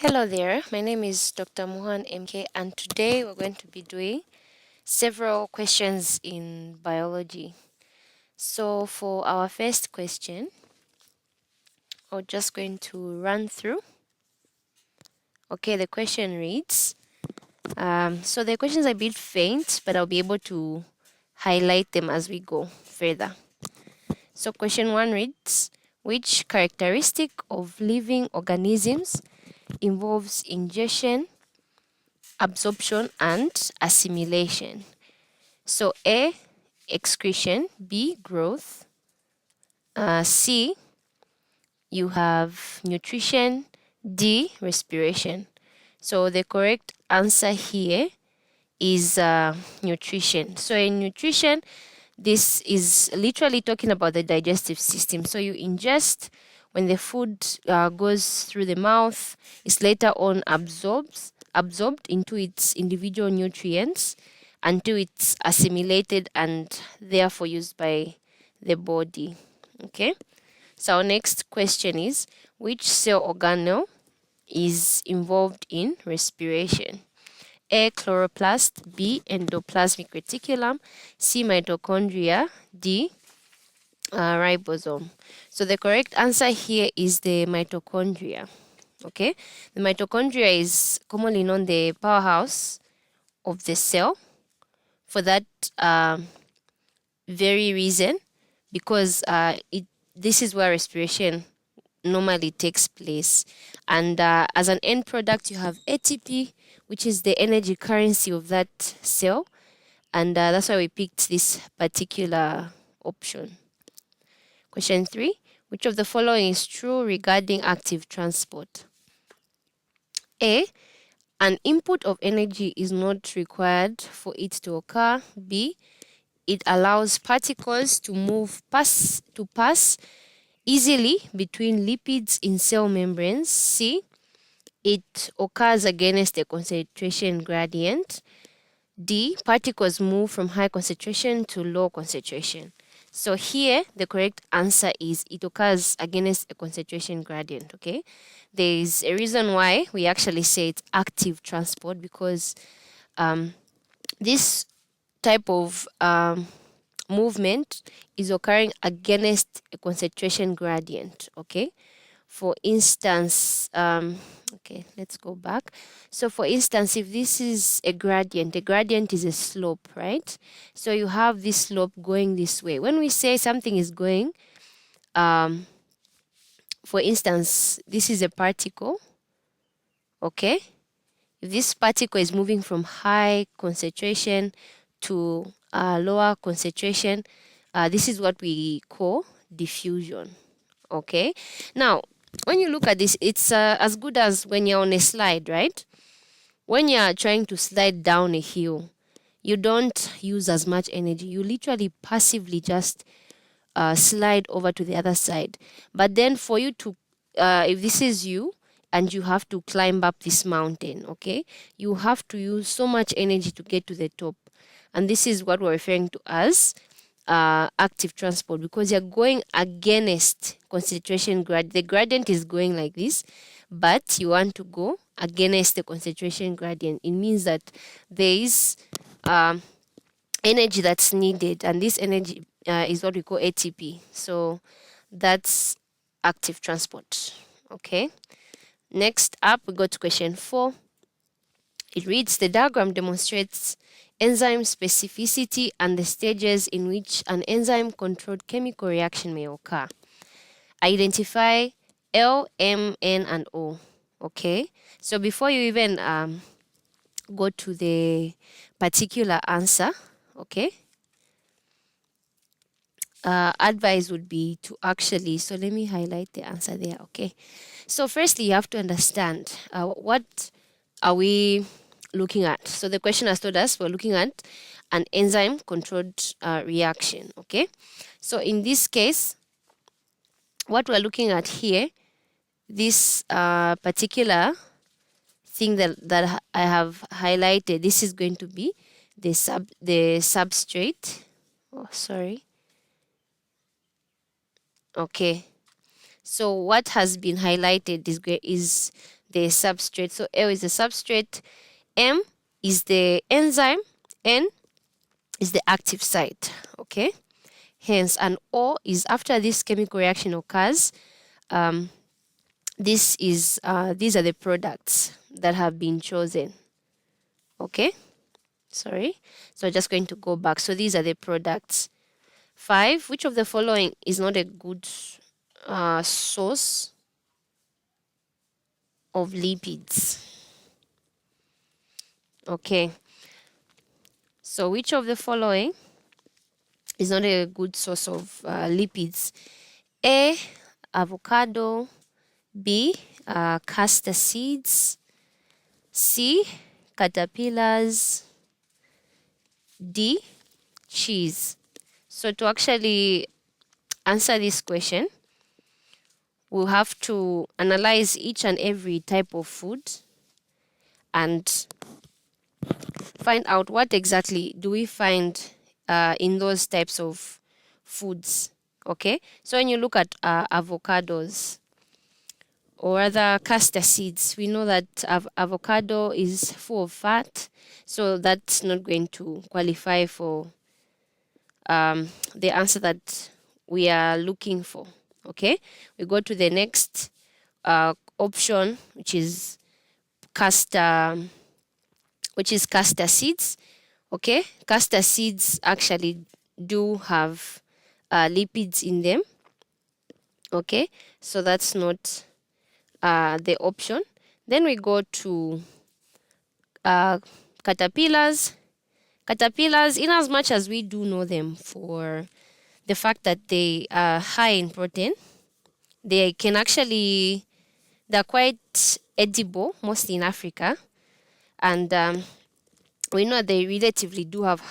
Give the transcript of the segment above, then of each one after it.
Hello there, my name is Dr. Mohan MK, and today we're going to be doing several questions in biology. So for our first question, we're just going to run through. Okay, the question reads, so the questions are a bit faint, but I'll be able to highlight them as we go further. So question 1 reads, which characteristic of living organisms involves ingestion, absorption, and assimilation? So A, excretion, B, growth, C, you have nutrition, D, respiration. So the correct answer here is nutrition. So in nutrition, this is literally talking about the digestive system. So you ingest, when the food goes through the mouth, it's later on absorbed into its individual nutrients until it's assimilated and therefore used by the body. Okay, so our next question is, which cell organelle is involved in respiration? A, chloroplast, B, endoplasmic reticulum, C, mitochondria, D, ribosome. So the correct answer here is the mitochondria. Okay, the mitochondria is commonly known the powerhouse of the cell. For that very reason, because this is where respiration normally takes place, and as an end product you have ATP, which is the energy currency of that cell, and that's why we picked this particular option. Question 3, which of the following is true regarding active transport? A, an input of energy is not required for it to occur. B, it allows particles to pass easily between lipids in cell membranes. C, it occurs against a concentration gradient. D, particles move from high concentration to low concentration. So here the correct answer is it occurs against a concentration gradient. Okay, there is a reason why we actually say it's active transport, because this type of movement is occurring against a concentration gradient. Okay, for instance, okay, let's go back. So for instance, if this is a gradient is a slope, right? So you have this slope going this way. When we say something is going, for instance, this is a particle. Okay, if this particle is moving from high concentration to lower concentration, this is what we call diffusion. Okay, now when you look at this, it's as good as when you're on a slide, right? When you're trying to slide down a hill, you don't use as much energy. You literally passively just slide over to the other side. But then for you to, if this is you and you have to climb up this mountain, okay, you have to use so much energy to get to the top. And this is what we're referring to as active transport, because you're going against concentration gradient. The gradient is going like this, but you want to go against the concentration gradient. It means that there is energy that's needed, and this energy is what we call ATP. So that's active transport. Okay, next up we go to question 4. It reads, the diagram demonstrates enzyme specificity and the stages in which an enzyme-controlled chemical reaction may occur. Identify L, M, N, and O. Okay, so before you even go to the particular answer, okay, advice would be to actually, so let me highlight the answer there. Okay, so firstly you have to understand what are we looking at. So the question has told us we're looking at an enzyme controlled reaction. Okay, so in this case, what we're looking at here, this particular thing that I have highlighted, this is going to be the substrate. Oh, sorry. Okay, so what has been highlighted is the substrate. So L is the substrate, M is the enzyme, N is the active site. Okay, hence an O is after this chemical reaction occurs. These are the products that have been chosen. Okay, sorry. So just going to go back. So these are the products. 5. Which of the following is not a good source of lipids? Okay. So which of the following is not a good source of lipids? A, avocado. B, castor seeds. C, caterpillars. D, cheese. So to actually answer this question, we'll have to analyze each and every type of food and find out what exactly do we find in those types of foods. Okay, so when you look at avocados or other castor seeds, we know that avocado is full of fat, so that's not going to qualify for the answer that we are looking for. Okay, we go to the next option, which is castor seeds. Okay, castor seeds actually do have lipids in them. Okay, so that's not the option. Then we go to caterpillars. Caterpillars, in as much as we do know them for the fact that they are high in protein, they're quite edible, mostly in Africa, and we know they relatively do have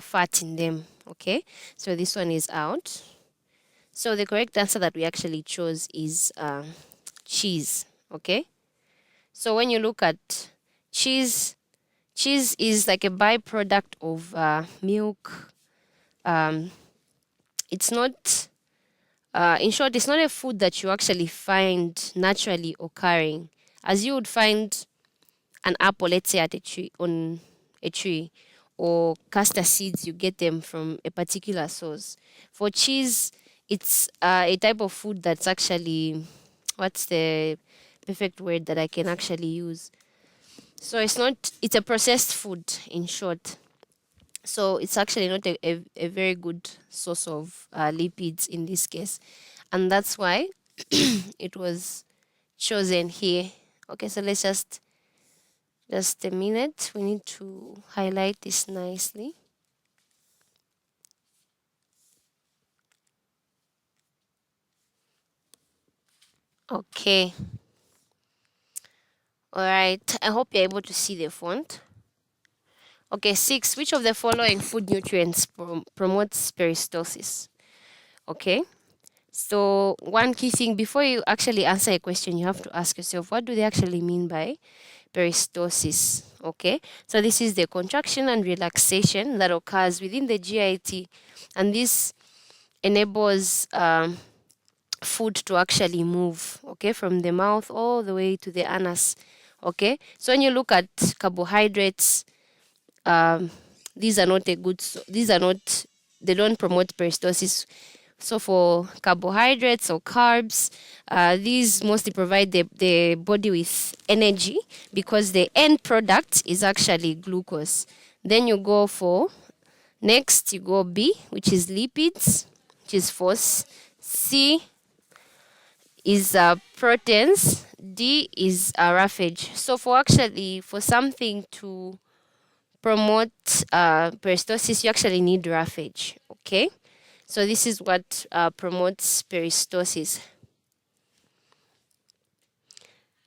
fat in them. Okay, so this one is out. So the correct answer that we actually chose is cheese. Okay, so when you look at cheese is like a byproduct of milk. It's not, in short, it's not a food that you actually find naturally occurring, as you would find an apple, let's say, on a tree, or castor seeds, you get them from a particular source. For cheese, it's a type of food that's actually, what's the perfect word that I can actually use? So it's a processed food, in short. So it's actually not a very good source of lipids in this case. And that's why it was chosen here. Okay, so let's just a minute. We need to highlight this nicely. Okay. All right. I hope you're able to see the font. Okay, 6. Which of the following food nutrients promotes peristalsis? Okay. So one key thing, before you actually answer a question, you have to ask yourself, what do they actually mean by peristalsis? Okay. So this is the contraction and relaxation that occurs within the GIT, and this enables food to actually move, okay, from the mouth all the way to the anus. Okay, so when you look at carbohydrates, these are not, they don't promote peristalsis. So for carbohydrates or carbs, these mostly provide the body with energy because the end product is actually glucose. Then you go for, next you go B, which is lipids, which is force. C is proteins. D is roughage. So for something to promote peristalsis, you actually need roughage. Okay, so this is what promotes peristalsis.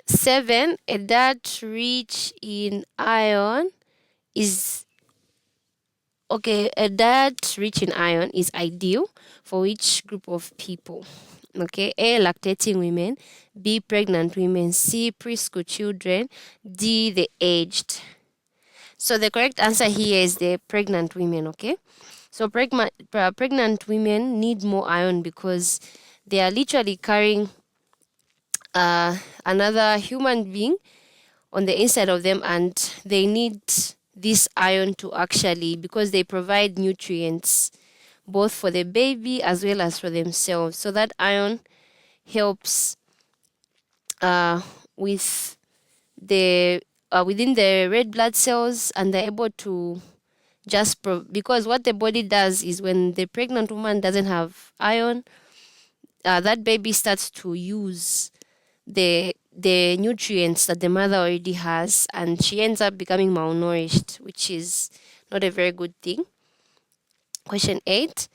7, a diet rich in iron is a diet rich in iron is ideal for which group of people? Okay, A, lactating women. B, pregnant women. C, preschool children. D, the aged. So the correct answer here is the pregnant women. Okay, so pregnant women need more iron because they are literally carrying another human being on the inside of them, and they need this iron to actually, because they provide nutrients both for the baby as well as for themselves. So that iron helps with the within the red blood cells, and they're able to because what the body does is, when the pregnant woman doesn't have iron, that baby starts to use the nutrients that the mother already has, and she ends up becoming malnourished, which is not a very good thing. Question 8.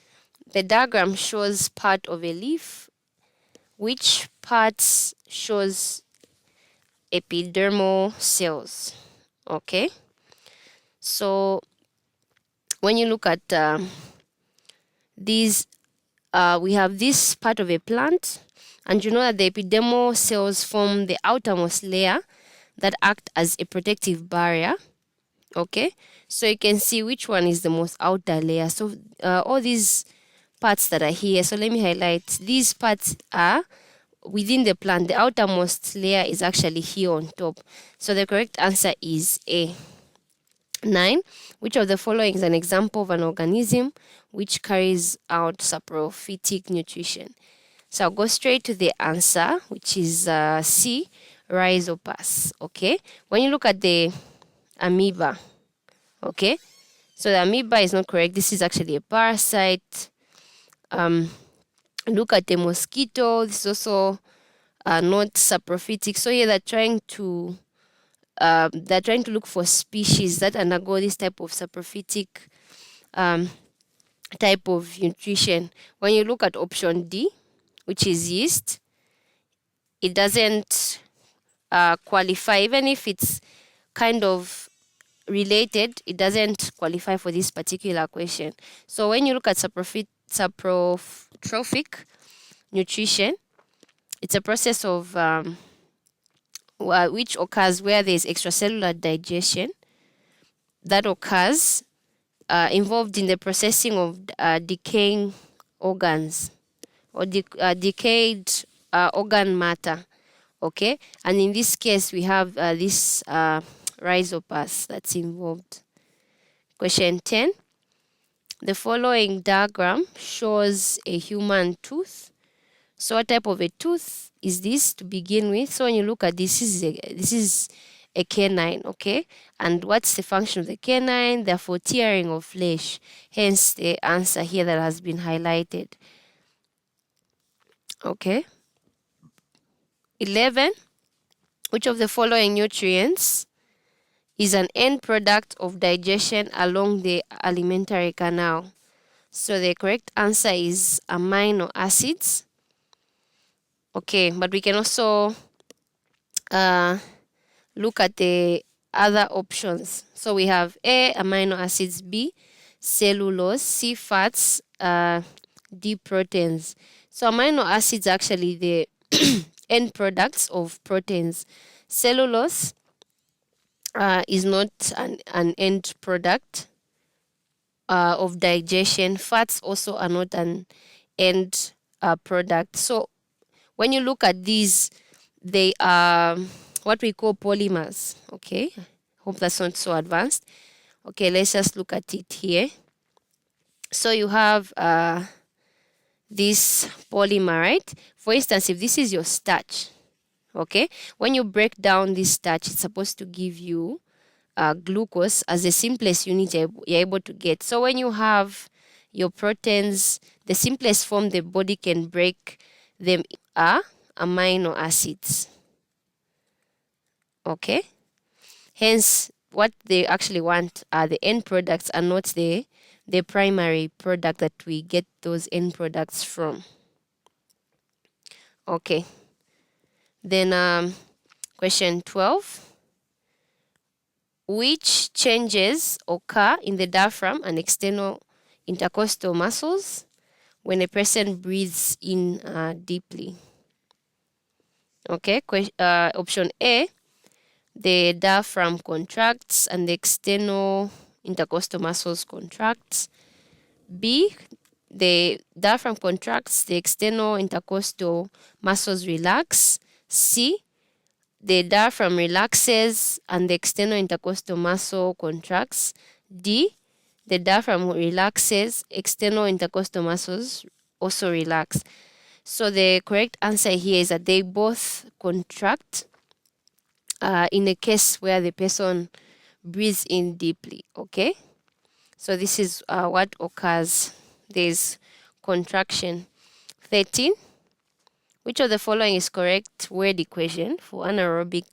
The diagram shows part of a leaf. Which parts shows epidermal cells? Okay. So when you look at these, we have this part of a plant, and you know that the epidermal cells form the outermost layer that act as a protective barrier. Okay, so you can see which one is the most outer layer. So all these parts that are here, so let me highlight. These parts are within the plant. The outermost layer is actually here on top. So the correct answer is A. 9. Which of the following is an example of an organism which carries out saprophytic nutrition? So I'll go straight to the answer, which is C, rhizopus. Okay, when you look at the amoeba, okay, so the amoeba is not correct. This is actually a parasite. Look at the mosquito. This is also not saprophytic. So here they're trying to look for species that undergo this type of saprophytic type of nutrition. When you look at option D, which is yeast, it doesn't qualify. Even if it's kind of related, it doesn't qualify for this particular question. So when you look at saprotrophic nutrition, it's a process of which occurs where there's extracellular digestion that occurs involved in the processing of decaying organs or decayed organ matter. Okay, and in this case we have this rhizopus that's involved. Question 10. The following diagram shows a human tooth. So what type of a tooth is this to begin with? So when you look at this, this is a canine, okay? And what's the function of the canine? Therefore, tearing of flesh. Hence the answer here that has been highlighted. Okay. 11. Which of the following nutrients is an end product of digestion along the alimentary canal? So the correct answer is amino acids. Okay, but we can also look at the other options. So we have A, amino acids, B, cellulose, C, fats, D, proteins. So amino acids are actually the end products of proteins. Cellulose is not an end product of digestion. Fats also are not an end product. So when you look at these, they are what we call polymers. Okay, hope that's not so advanced. Okay, let's just look at it here. So you have this polymer, right? For instance, if this is your starch, okay, when you break down this starch, it's supposed to give you glucose as the simplest unit you're able to get. So when you have your proteins, the simplest form the body can break them are amino acids. Okay, hence what they actually want are the end products and not the primary product that we get those end products from. Okay, then question 12. Which changes occur in the diaphragm and external intercostal muscles when a person breathes in deeply? Okay, option A, the diaphragm contracts and the external intercostal muscles contracts. B, the diaphragm contracts, the external intercostal muscles relax. C, the diaphragm relaxes and the external intercostal muscle contracts. D, the diaphragm relaxes, external intercostal muscles also relax. So the correct answer here is that they both contract in a case where the person breathes in deeply, okay? So this is what occurs. There's contraction. 13. Which of the following is correct word equation for anaerobic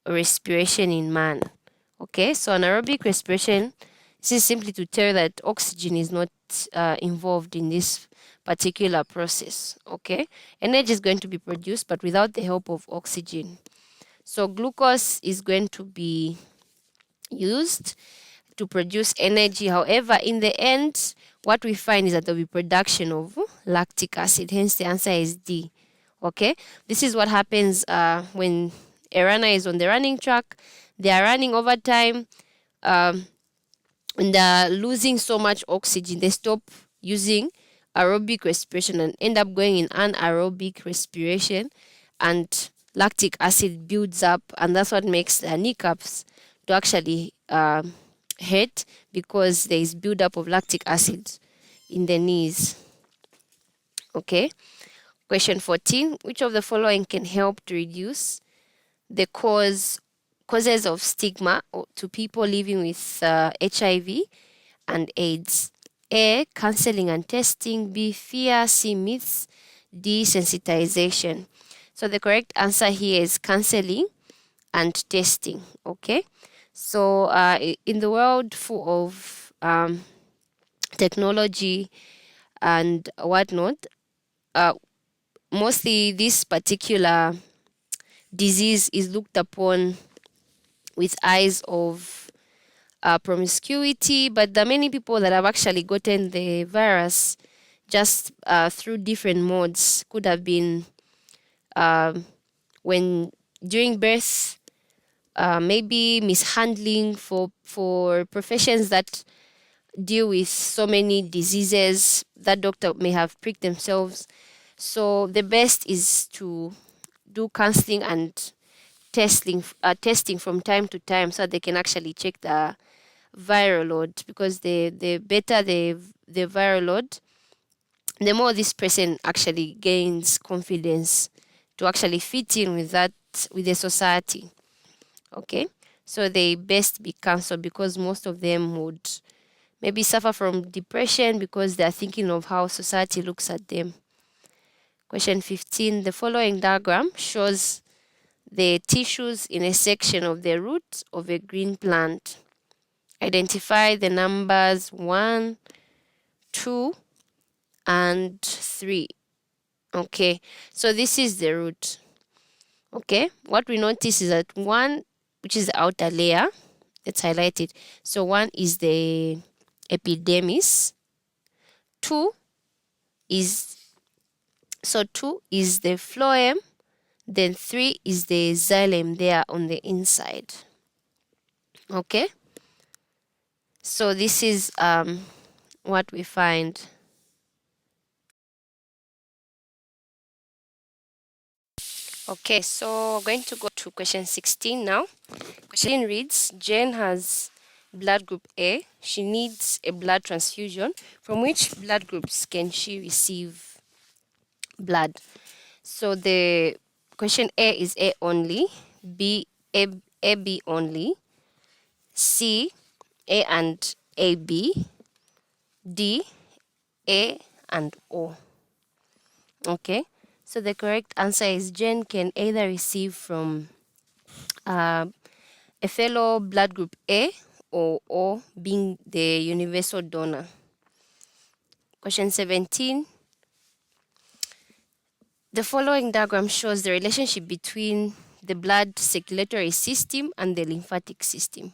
respiration in man? Okay, so anaerobic respiration, this is simply to tell you that oxygen is not involved in this particular process. Okay, energy is going to be produced, but without the help of oxygen. So glucose is going to be used to produce energy. However, in the end, what we find is that there will be production of lactic acid. Hence, the answer is D. Okay, this is what happens when a runner is on the running track. They are running over time, and they're losing so much oxygen. They stop using aerobic respiration and end up going in anaerobic respiration, and lactic acid builds up, and that's what makes the kneecaps to actually hurt, because there is buildup of lactic acid in the knees. Okay. Question 14. Which of the following can help to reduce the causes of stigma to people living with HIV and AIDS? A, counseling and testing. B, fear. C, myths. D, sensitization. So the correct answer here is counseling and testing. Okay. So in the world full of technology and whatnot, mostly this particular disease is looked upon with eyes of promiscuity, but there are many people that have actually gotten the virus just through different modes. Could have been when during birth, maybe mishandling for professions that deal with so many diseases. That doctor may have pricked themselves. So the best is to do counseling and testing from time to time, so they can actually check the viral load, because the better the viral load, the more this person actually gains confidence to actually fit in with the society. Okay, so they best be counseled, because most of them would maybe suffer from depression because they're thinking of how society looks at them. Question 15. The following diagram shows the tissues in a section of the root of a green plant. Identify the numbers 1, 2, and 3. Okay, so this is the root. Okay, what we notice is that 1, which is the outer layer, let's highlight it. So 1 is the epidermis. 2 is the phloem. Then 3 is the xylem there on the inside. Okay, so this is what we find. Okay, so we're going to go to question 16 now. Question reads, Jane has blood group A. She needs a blood transfusion. From which blood groups can she receive blood? So the question A is A only, B AB only, C A and AB, D A and O. Okay, so the correct answer is Jane can either receive from a fellow blood group A or O, being the universal donor. Question 17. The following diagram shows the relationship between the blood circulatory system and the lymphatic system.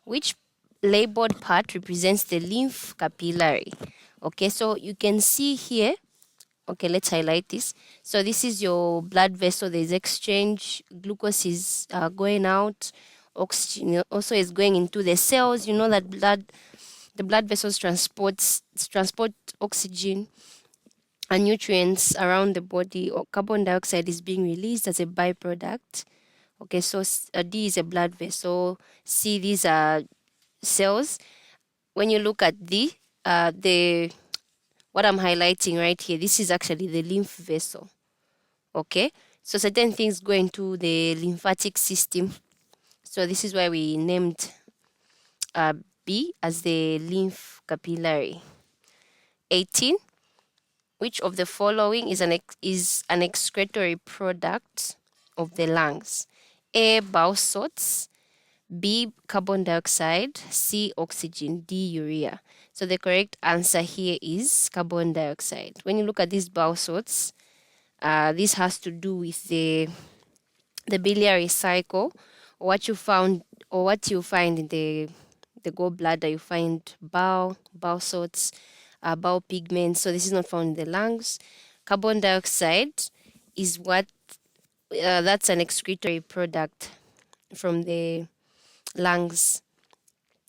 Which labeled part represents the lymph capillary? Okay, so you can see here. Okay, let's highlight this. So this is your blood vessel. There's exchange. Glucose is going out. Oxygen also is going into the cells. You know that the blood vessels transport oxygen and nutrients around the body, or carbon dioxide is being released as a byproduct. Okay, so D is a blood vessel. C, these are cells. When you look at the what I'm highlighting right here, this is actually the lymph vessel. Okay, so certain things go into the lymphatic system. So this is why we named B as the lymph capillary. 18. Which of the following is an excretory product of the lungs? A, bile salts. B, carbon dioxide. C, oxygen. D, urea. So the correct answer here is carbon dioxide. When you look at these bile salts, this has to do with the biliary cycle, or what you find in the gallbladder. You find bile salts, bile pigments. So this is not found in the lungs. Carbon dioxide is what that's an excretory product from the lungs.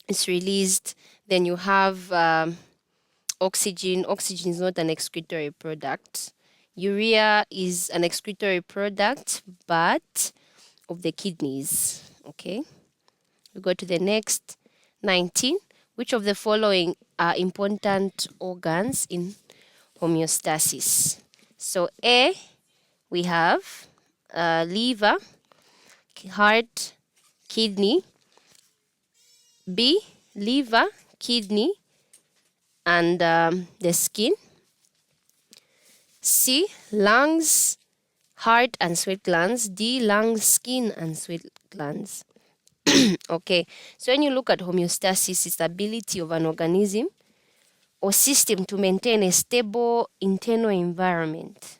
It's released. Then you have oxygen. Oxygen is not an excretory product. Urea is an excretory product, but of the kidneys. Okay, we go to the next. 19. Which of the following are important organs in homeostasis? So A, we have liver, heart, kidney. B, liver, kidney, and the skin. C, lungs, heart, and sweat glands. D, lungs, skin, and sweat glands. Okay, so when you look at homeostasis, it's the ability of an organism or system to maintain a stable internal environment.